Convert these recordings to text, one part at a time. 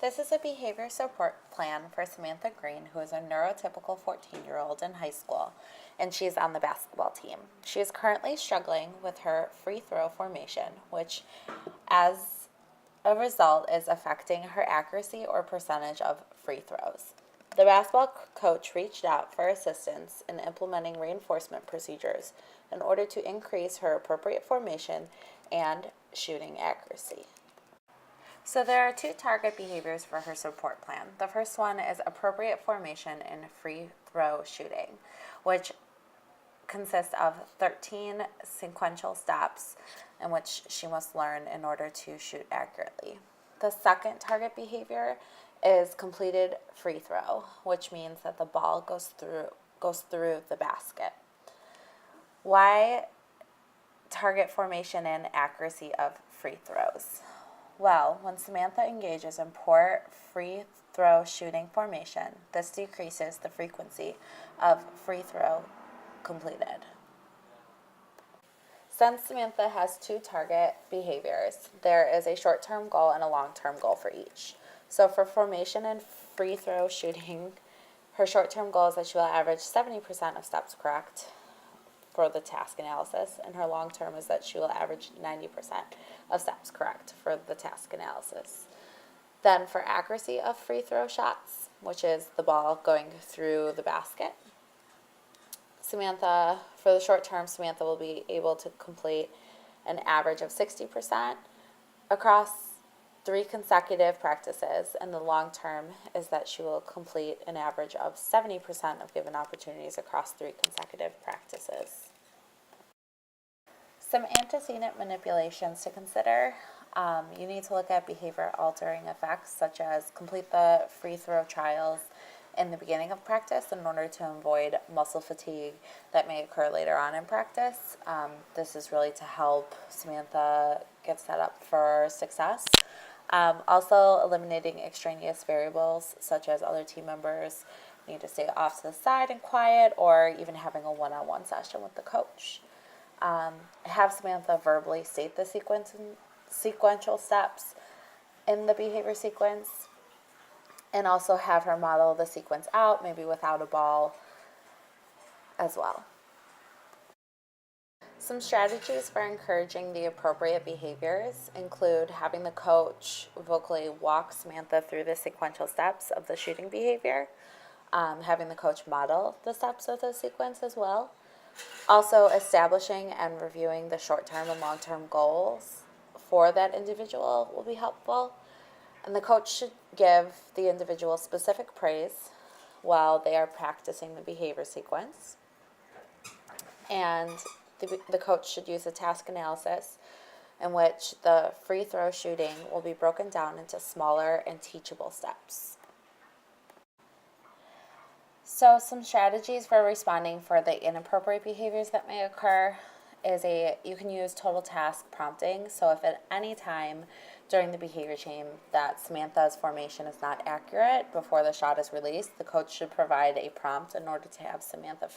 This is a behavior support plan for Samantha Green, who is a neurotypical 14-year-old in high school, and she's on the basketball team. She is currently struggling with her free throw formation, which, as a result, is affecting her accuracy or percentage of free throws. The basketball coach reached out for assistance in implementing reinforcement procedures in order to increase her appropriate formation and shooting accuracy. So there are 2 target behaviors for her support plan. The first one is appropriate formation in free throw shooting, which consists of 13 sequential steps in which she must learn in order to shoot accurately. The second target behavior is completed free throw, which means that the ball goes through the basket. Why target formation and accuracy of free throws? Well, when Samantha engages in poor free throw shooting formation, this decreases the frequency of free throw completed. Since Samantha has 2 target behaviors, there is a short-term goal and a long-term goal for each. So for formation and free throw shooting, her short-term goal is that she will average 70% of steps correct for the task analysis, and her long term is that she will average 90% of steps correct for the task analysis. Then for accuracy of free throw shots, which is the ball going through the basket, for the short term, Samantha will be able to complete an average of 60% across 3 consecutive practices, and the long term is that she will complete an average of 70% of given opportunities across 3 consecutive practices. Some antecedent manipulations to consider. You need to look at behavior altering effects, such as complete the free throw trials in the beginning of practice in order to avoid muscle fatigue that may occur later on in practice. This is really to help Samantha get set up for success. Also, eliminating extraneous variables, such as other team members need to stay off to the side and quiet, or even having a one-on-one session with the coach. Have Samantha verbally state the sequential steps in the behavior sequence, and also have her model the sequence out, maybe without a ball as well. Some strategies for encouraging the appropriate behaviors include having the coach vocally walk Samantha through the sequential steps of the shooting behavior, having the coach model the steps of the sequence as well. Also, establishing and reviewing the short-term and long-term goals for that individual will be helpful. And the coach should give the individual specific praise while they are practicing the behavior sequence. And the coach should use a task analysis in which the free throw shooting will be broken down into smaller and teachable steps. So some strategies for responding for the inappropriate behaviors that may occur is you can use total task prompting. So if at any time during the behavior chain that Samantha's formation is not accurate before the shot is released, the coach should provide a prompt in order to have Samantha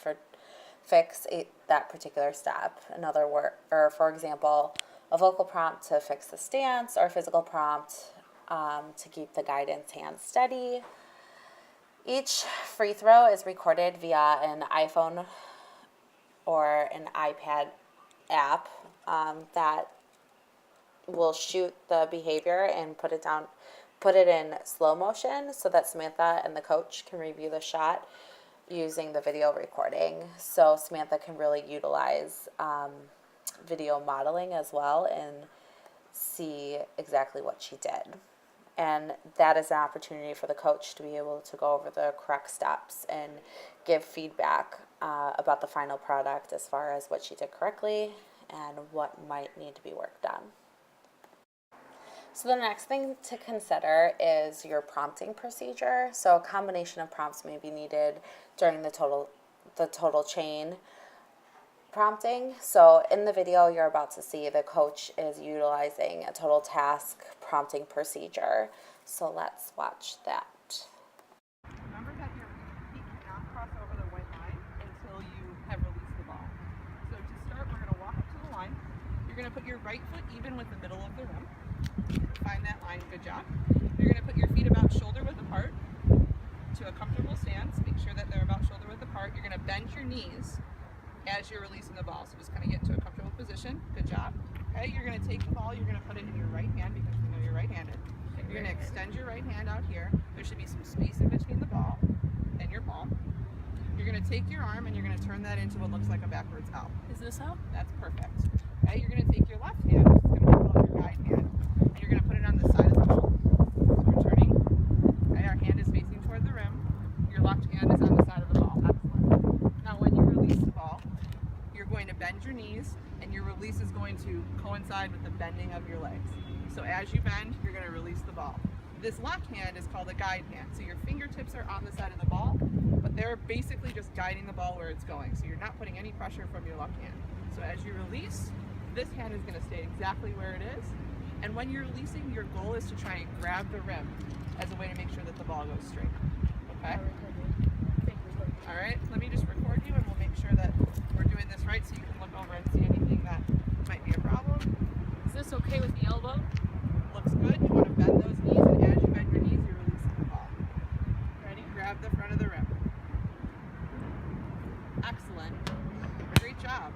fix that particular step. For example, a vocal prompt to fix the stance, or a physical prompt to keep the guidance hand steady. Each free throw is recorded via an iPhone or an iPad app that will shoot the behavior and put it in slow motion so that Samantha and the coach can review the shot using the video recording. So Samantha can really utilize video modeling as well and see exactly what she did. And that is an opportunity for the coach to be able to go over the correct steps and give feedback about the final product as far as what she did correctly and what might need to be worked on. So the next thing to consider is your prompting procedure. So a combination of prompts may be needed during the total chain prompting. So in the video you're about to see, the coach is utilizing a total task prompting procedure. So let's watch that. Remember that your feet cannot cross over the white line until you have released the ball. So to start, we're going to walk up to the line. You're going to put your right foot even with the middle of the rim. Find that line. Good job. You're going to put your feet about take the ball, you're going to put it in your right hand because we know you're right-handed. You're going to extend your right hand out here. There should be some space in between the ball and your palm. You're going to take your arm and you're going to turn that into what looks like a backwards L. Is this how? That's perfect. Okay, you're going to take your left hand, which is going to be called your guide hand, and you're going to put it on the side of the ball. So we're turning. Okay, our hand is facing toward the rim. Your left hand is on the side of the ball. Excellent. Now when you release the ball, you're going to bend your knees, and your release is going to coincide with the bending of your legs. So as you bend, you're going to release the ball. This left hand is called a guide hand. So your fingertips are on the side of the ball, but they're basically just guiding the ball where it's going. So you're not putting any pressure from your left hand. So as you release, this hand is going to stay exactly where it is. And when you're releasing, your goal is to try and grab the rim as a way to make sure that the ball goes straight. Okay? All right, let me just record you and we'll make sure that we're doing this right so you can look over and see anything that might be a problem. Is this okay with the elbow? Looks good. You want to bend those knees, and as you bend your knees, you're releasing the ball. Ready? Grab the front of the rim. Excellent. Great job.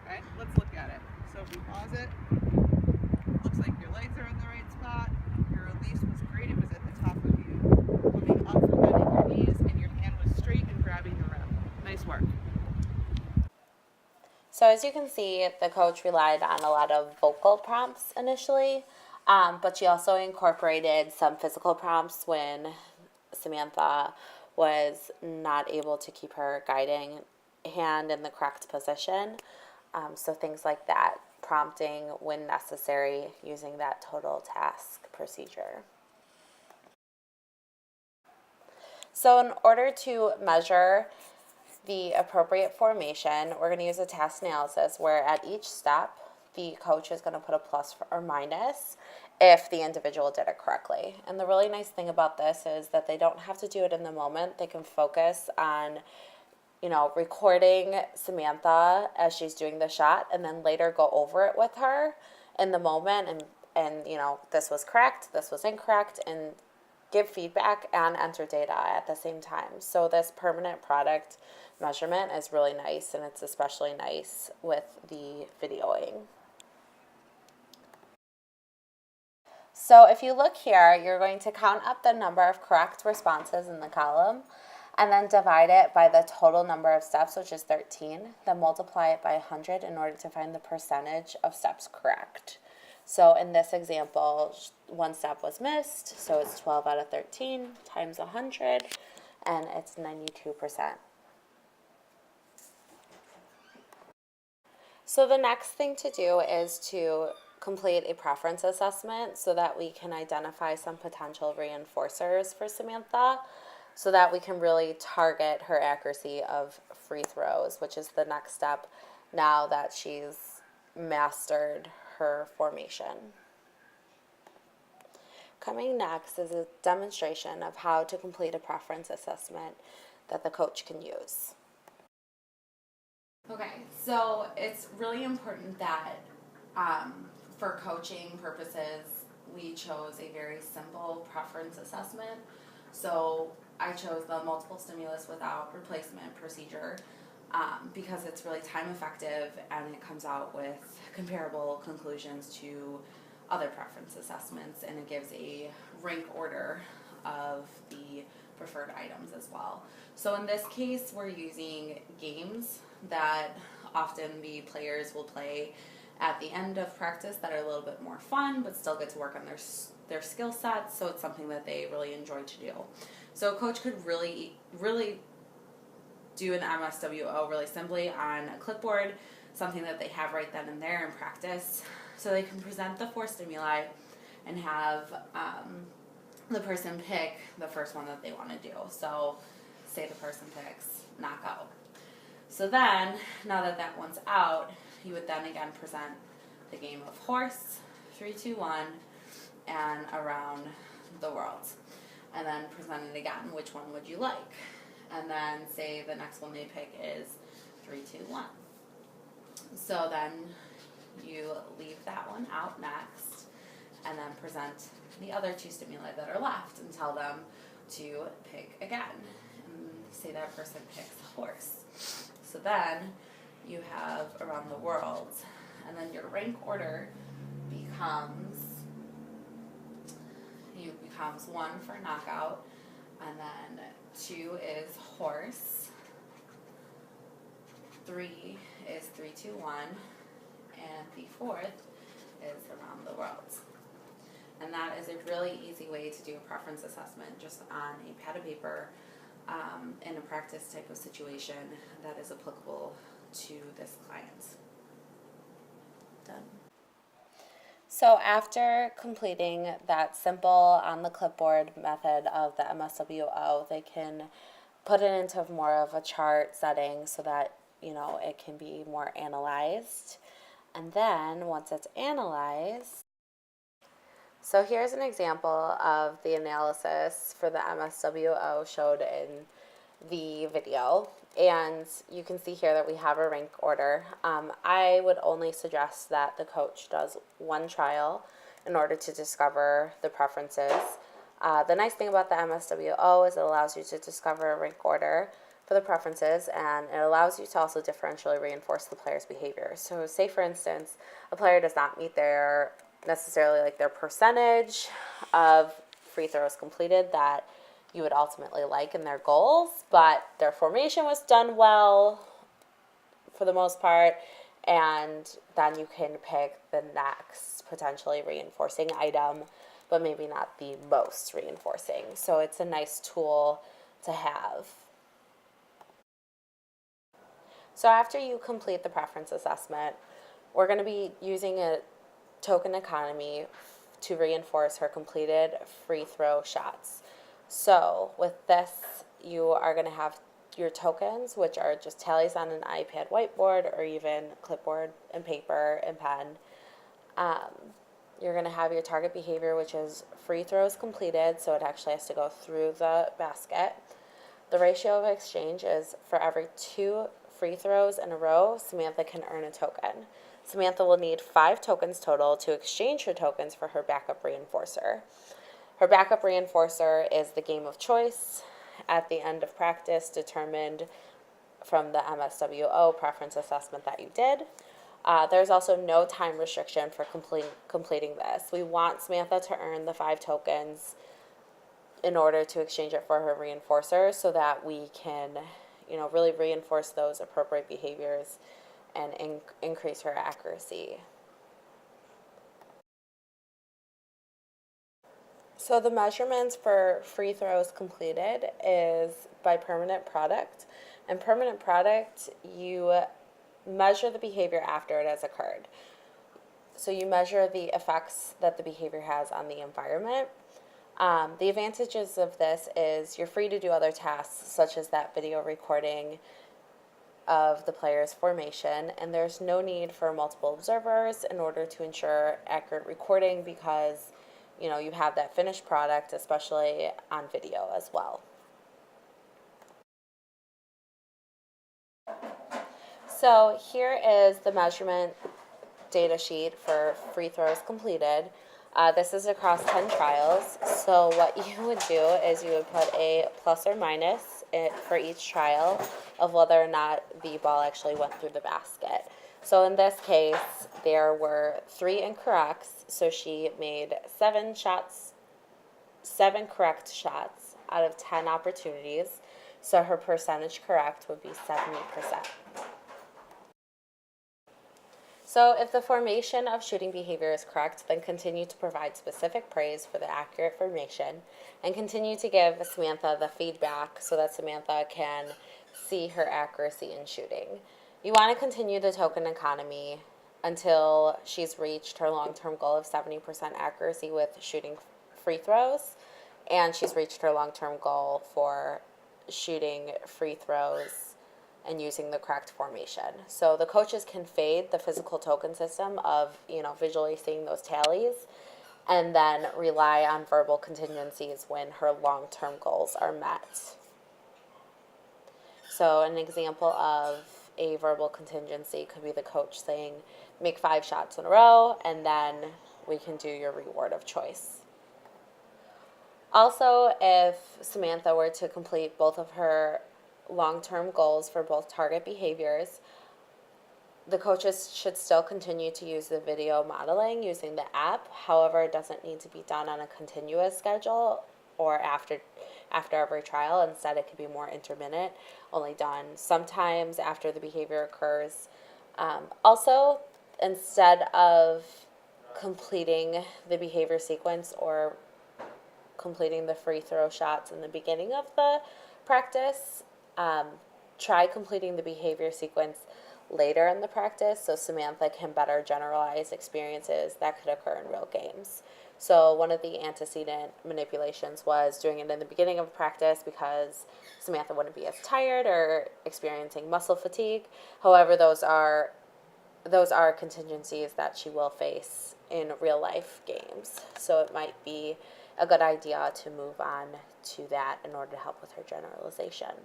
Okay, let's look at it. So if we pause it, looks like your legs are in the right spot. Your release was great. It was at the top of you. Coming up from bending your knees, and your hand was straight and grabbing the rim. Nice work. So as you can see, the coach relied on a lot of vocal prompts initially, but she also incorporated some physical prompts when Samantha was not able to keep her guiding hand in the correct position. So things like that, prompting when necessary, using that total task procedure. So in order to measure the appropriate formation, we're going to use a task analysis where at each step, the coach is going to put a plus or minus if the individual did it correctly. And the really nice thing about this is that they don't have to do it in the moment. They can focus on, recording Samantha as she's doing the shot and then later go over it with her in the moment and this was correct, this was incorrect, and give feedback and enter data at the same time. So this permanent product measurement is really nice, and it's especially nice with the videoing. So if you look here, you're going to count up the number of correct responses in the column and then divide it by the total number of steps, which is 13, then multiply it by 100 in order to find the percentage of steps correct. So in this example, one step was missed, so it's 12 out of 13 times 100, and it's 92%. So the next thing to do is to complete a preference assessment so that we can identify some potential reinforcers for Samantha so that we can really target her accuracy of free throws, which is the next step now that she's mastered her formation. Coming next is a demonstration of how to complete a preference assessment that the coach can use. Okay, so it's really important that for coaching purposes, we chose a very simple preference assessment. So I chose the multiple stimulus without replacement procedure because it's really time effective and it comes out with comparable conclusions to other preference assessments, and it gives a rank order of the preferred items as well. So in this case, we're using games that often the players will play at the end of practice that are a little bit more fun but still get to work on their skill sets, so it's something that they really enjoy to do. So a coach could really do an MSWO really simply on a clipboard, something that they have right then and there in practice, so they can present the 4 stimuli and have the person pick the first one that they want to do. So say the person picks knockout. So then, now that that one's out, you would then again present the game of horse, 3, 2, 1, and around the world. And then present it again, which one would you like? And then say the next one they pick is 3, 2, 1. So then you leave that one out next, and then present the other 2 stimuli that are left and tell them to pick again. And say that person picks horse. So then you have around the world, and then your rank order becomes 1 for knockout, and then 2 is horse, 3 is 3, 2, 1, and the 4th is around the world. And that is a really easy way to do a preference assessment, just on a pad of paper, in a practice type of situation that is applicable to this client. Done. So after completing that simple on the clipboard method of the MSWO, they can put it into more of a chart setting so that, it can be more analyzed. And then once it's analyzed, so here's an example of the analysis for the MSWO showed in the video. And you can see here that we have a rank order. I would only suggest that the coach does 1 trial in order to discover the preferences. The nice thing about the MSWO is it allows you to discover a rank order for the preferences, and it allows you to also differentially reinforce the player's behavior. So say, for instance, a player does not meet their percentage of free throws completed that you would ultimately like in their goals, but their formation was done well for the most part, and then you can pick the next potentially reinforcing item, but maybe not the most reinforcing. So it's a nice tool to have. So after you complete the preference assessment, we're going to be using a token economy to reinforce her completed free throw shots. So with this, you are going to have your tokens, which are just tallies on an iPad whiteboard or even clipboard and paper and pen. You're going to have your target behavior, which is free throws completed, so it actually has to go through the basket. The ratio of exchange is for every 2 free throws in a row, Samantha can earn a token. Samantha will need 5 tokens total to exchange her tokens for her backup reinforcer. Her backup reinforcer is the game of choice at the end of practice, determined from the MSWO preference assessment that you did. There's also no time restriction for completing this. We want Samantha to earn the 5 tokens in order to exchange it for her reinforcer so that we can, really reinforce those appropriate behaviors and increase her accuracy. So the measurements for free throws completed is by permanent product. And permanent product, you measure the behavior after it has occurred. So you measure the effects that the behavior has on the environment. The advantages of this is you're free to do other tasks, such as that video recording of the player's formation, and there's no need for multiple observers in order to ensure accurate recording because you have that finished product, especially on video as well. So here is the measurement data sheet for free throws completed. This is across 10 trials. So what you would do is you would put a plus or minus for each trial of whether or not the ball actually went through the basket. So in this case, there were 3 incorrects, so she made 7 correct shots out of 10 opportunities, so her percentage correct would be 70%. So if the formation of shooting behavior is correct, then continue to provide specific praise for the accurate formation and continue to give Samantha the feedback so that Samantha can see her accuracy in shooting. You want to continue the token economy until she's reached her long-term goal of 70% accuracy with shooting free throws, and she's reached her long-term goal for shooting free throws and using the correct formation. So the coaches can fade the physical token system of, visually seeing those tallies and then rely on verbal contingencies when her long-term goals are met. So an example of a verbal contingency could be the coach saying, make 5 shots in a row, and then we can do your reward of choice. Also, if Samantha were to complete both of her long-term goals for both target behaviors, the coaches should still continue to use the video modeling using the app. However, it doesn't need to be done on a continuous schedule or after every trial. Instead, it could be more intermittent, only done sometimes after the behavior occurs. Also, instead of completing the behavior sequence or completing the free throw shots in the beginning of the practice, try completing the behavior sequence later in the practice so Samantha can better generalize experiences that could occur in real games. So one of the antecedent manipulations was doing it in the beginning of practice because Samantha wouldn't be as tired or experiencing muscle fatigue. However, those are contingencies that she will face in real life games. So it might be a good idea to move on to that in order to help with her generalization.